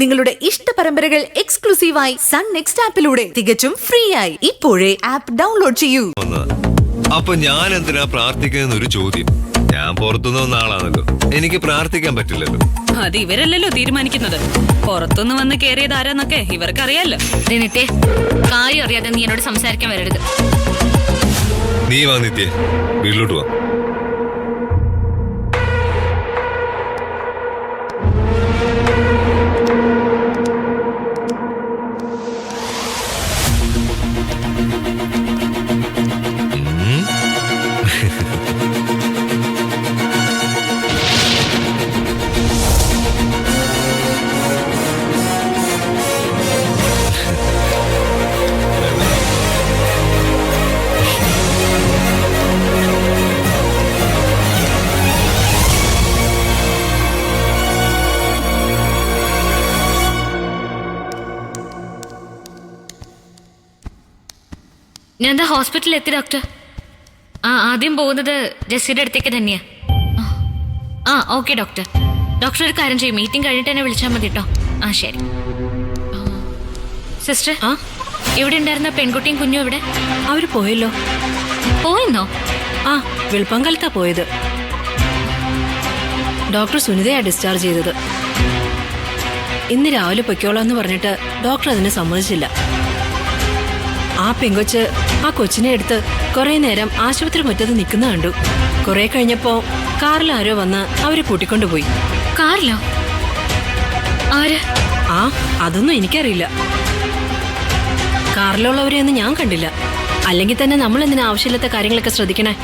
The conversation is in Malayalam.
നിങ്ങളുടെ ഇഷ്ട പരമ്പരകൾ എക്സ്ക്ലൂസീവായി സൺ നെക്സ്റ്റ് ആപ്പിലൂടെ തികച്ചും ഫ്രീ ആയി ഇപ്പോഴേ ആപ്പ് ഡൗൺലോഡ് ചെയ്യൂ. അപ്പൊ ഞാൻ എന്തിനാ പ്രാർത്ഥിക്കുന്ന ഒരു ചോദ്യം. ഞാൻ പുറത്തുനിന്ന് വന്ന ആളാണല്ലോ, എനിക്ക് പ്രാർത്ഥിക്കാൻ പറ്റില്ലല്ലോ. അത് ഇവരല്ലല്ലോ തീരുമാനിക്കുന്നത്. പുറത്തുനിന്ന് വന്ന് കേറിയത് ആരാന്നൊക്കെ ഇവർക്കറിയാലോ. നിത്യ, കാര്യം അറിയാതെ നീ എന്നോട് സംസാരിക്കാൻ വരരുത്. നീ വാ നിത്യ, വീട്ടിലോട്ട് വാ. ഞാൻ എന്താ ഹോസ്പിറ്റലിൽ എത്തി ഡോക്ടർ. ആദ്യം പോകുന്നത് ജെസ്സിയുടെ അടുത്തേക്ക് തന്നെയാ. Okay doctor. ഡോക്ടർ ഒരു കാര്യം ചെയ്യും, മീറ്റിംഗ് കഴിഞ്ഞിട്ട് എന്നെ വിളിച്ചാൽ മതി കേട്ടോ. ശരി. സിസ്റ്റർ, ഇവിടെ ഉണ്ടായിരുന്ന പെൺകുട്ടിയും കുഞ്ഞും ഇവിടെ? അവര് പോയല്ലോ. പോയെന്നോ? വെളുപ്പംകാലത്താ പോയത്. ഡോക്ടർ സുനിതയാ ഡിസ്ചാർജ് ചെയ്തത്. ഇന്ന് രാവിലെ പൊയ്ക്കോളാന്ന് പറഞ്ഞിട്ട് ഡോക്ടർ അതിന് സമ്മതിച്ചില്ല. ആ പെങ്കൊച്ച് ആ കൊച്ചിനെ എടുത്ത് കുറെ നേരം ആശുപത്രി മുറ്റത്ത് നിൽക്കുന്ന കണ്ടു. കുറെ കഴിഞ്ഞപ്പോ കാറിൽ ആരോ വന്ന് അവരെ കൂട്ടിക്കൊണ്ടുപോയി. കാറിലോ? ആര്? അതൊന്നും എനിക്കറിയില്ല. കാറിലുള്ളവരെയൊന്നും ഞാൻ കണ്ടില്ല. അല്ലെങ്കിൽ തന്നെ നമ്മൾ എന്തിനാ ആവശ്യമില്ലാത്ത കാര്യങ്ങളൊക്കെ ശ്രദ്ധിക്കണേ?